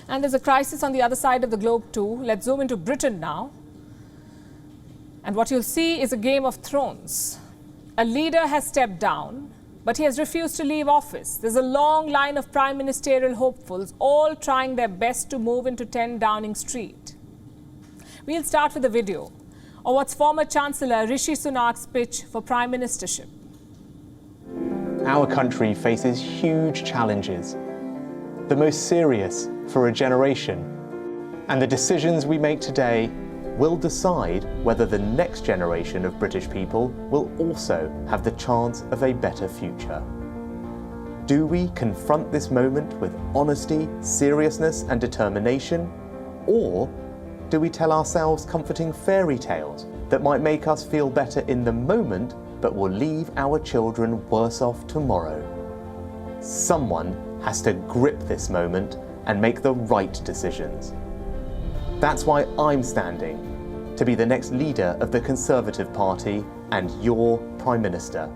And there's a crisis on the other side of the globe too. Let's zoom into Britain now. And what you'll see is a Game of Thrones. A leader has stepped down, but he has refused to leave office. There's a long line of prime ministerial hopefuls, all trying their best to move into 10 Downing Street. We'll start with a video of what's former Chancellor Rishi Sunak's pitch for prime ministership. Our country faces huge challenges, the most serious for a generation. And the decisions we make today will decide whether the next generation of British people will also have the chance of a better future. Do we confront this moment with honesty, seriousness and determination? Or do we tell ourselves comforting fairy tales that might make us feel better in the moment but will leave our children worse off tomorrow? Someone has to grip this moment and make the right decisions. That's why I'm standing to be the next leader of the Conservative Party and your Prime Minister.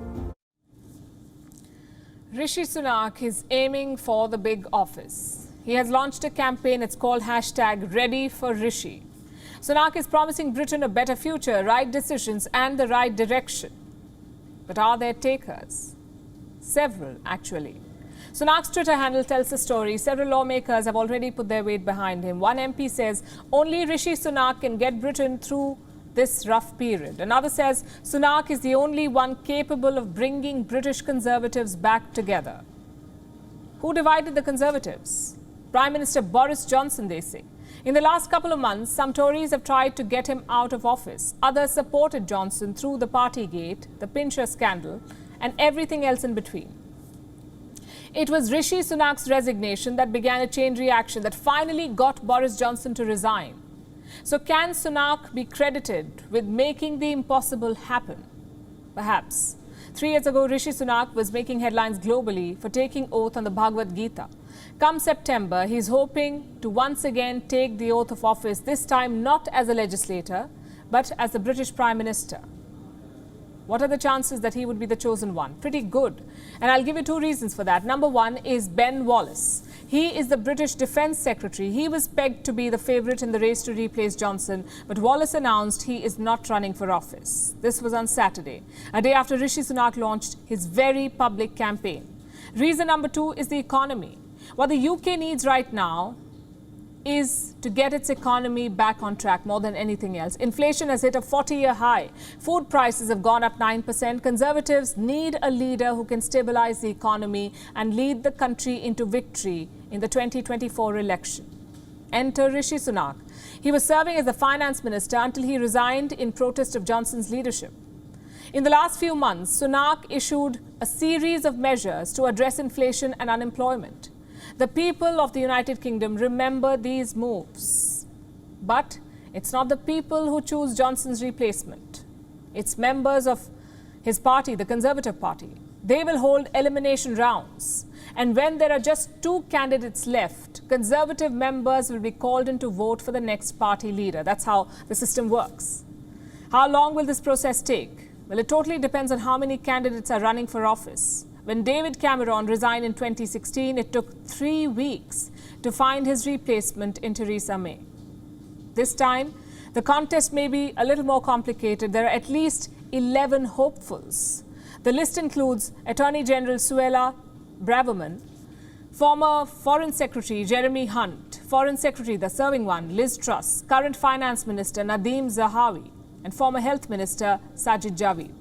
Rishi Sunak is aiming for the big office. He has launched a campaign, it's called #ReadyForRishi. Sunak is promising Britain a better future, right decisions and the right direction. But are there takers? Several, actually. Sunak's Twitter handle tells the story. Several lawmakers have already put their weight behind him. One MP says only Rishi Sunak can get Britain through this rough period. Another says Sunak is the only one capable of bringing British Conservatives back together. Who divided the Conservatives? Prime Minister Boris Johnson, they say. In the last couple of months, some Tories have tried to get him out of office. Others supported Johnson through the Partygate, the Pincher scandal, and everything else in between. It was Rishi Sunak's resignation that began a chain reaction that finally got Boris Johnson to resign. So can Sunak be credited with making the impossible happen? Perhaps. 3 years ago, Rishi Sunak was making headlines globally for taking oath on the Bhagavad Gita. Come September, he's hoping to once again take the oath of office, this time not as a legislator, but as the British Prime Minister. What are the chances that he would be the chosen one? Pretty good. And I'll give you 2 reasons for that. Number one is Ben Wallace. He is the British Defence Secretary. He was pegged to be the favourite in the race to replace Johnson, but Wallace announced he is not running for office. This was on Saturday, a day after Rishi Sunak launched his very public campaign. Reason number 2 is the economy. What the UK needs right now is to get its economy back on track more than anything else. Inflation has hit a 40-year high. Food prices have gone up 9%. Conservatives need a leader who can stabilise the economy and lead the country into victory in the 2024 election. Enter Rishi Sunak. He was serving as the finance minister until he resigned in protest of Johnson's leadership. In the last few months, Sunak issued a series of measures to address inflation and unemployment. The people of the United Kingdom remember these moves. But it's not the people who choose Johnson's replacement. It's members of his party, the Conservative Party. They will hold elimination rounds. And when there are just 2 candidates left, Conservative members will be called in to vote for the next party leader. That's how the system works. How long will this process take? Well, it totally depends on how many candidates are running for office. When David Cameron resigned in 2016, it took 3 weeks to find his replacement in Theresa May. This time, the contest may be a little more complicated. There are at least 11 hopefuls. The list includes Attorney General Suella Braverman, former Foreign Secretary Jeremy Hunt, Foreign Secretary, the serving one, Liz Truss, current Finance Minister Nadhim Zahawi, and former Health Minister Sajid Javid.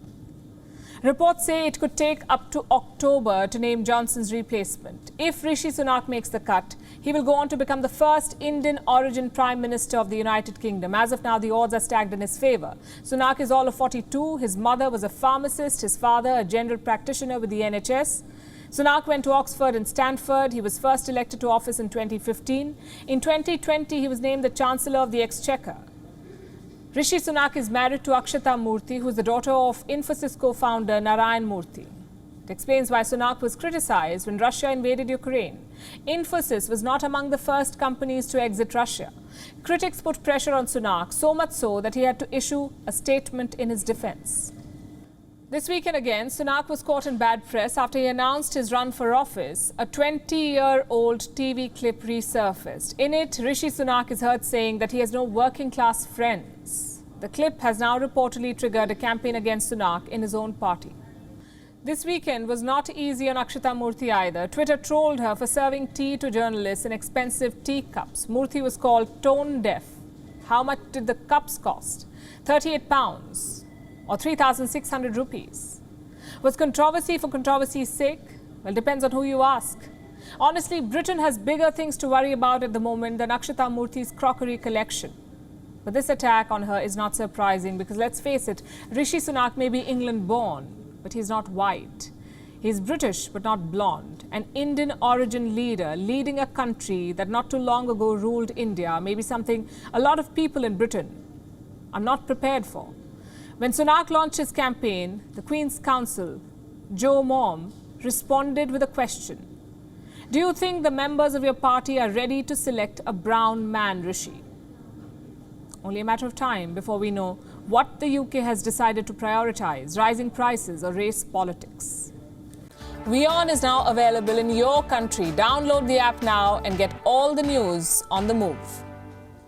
Reports say it could take up to October to name Johnson's replacement. If Rishi Sunak makes the cut, he will go on to become the first Indian-origin Prime Minister of the United Kingdom. As of now, the odds are stacked in his favour. Sunak is all of 42. His mother was a pharmacist, his father a general practitioner with the NHS. Sunak went to Oxford and Stanford. He was first elected to office in 2015. In 2020, he was named the Chancellor of the Exchequer. Rishi Sunak is married to Akshata Murthy, who is the daughter of Infosys co-founder Narayan Murthy. It explains why Sunak was criticized when Russia invaded Ukraine. Infosys was not among the first companies to exit Russia. Critics put pressure on Sunak, so much so that he had to issue a statement in his defense. This weekend again, Sunak was caught in bad press after he announced his run for office. A 20-year-old TV clip resurfaced. In it, Rishi Sunak is heard saying that he has no working-class friends. The clip has now reportedly triggered a campaign against Sunak in his own party. This weekend was not easy on Akshita Murthy either. Twitter trolled her for serving tea to journalists in expensive teacups. Murthy was called tone deaf. How much did the cups cost? £38 or 3,600 rupees. Was controversy for controversy's sake? Well, depends on who you ask. Honestly, Britain has bigger things to worry about at the moment than Akshita Murthy's crockery collection. But this attack on her is not surprising because, let's face it, Rishi Sunak may be England-born, but he's not white. He's British but not blonde. An Indian-origin leader leading a country that not too long ago ruled India may be something a lot of people in Britain are not prepared for. When Sunak launched his campaign, the Queen's Counsel, Joe Mom, responded with a question. Do you think the members of your party are ready to select a brown man, Rishi? Only a matter of time before we know what the UK has decided to prioritize, rising prices or race politics. WION is now available in your country. Download the app now and get all the news on the move.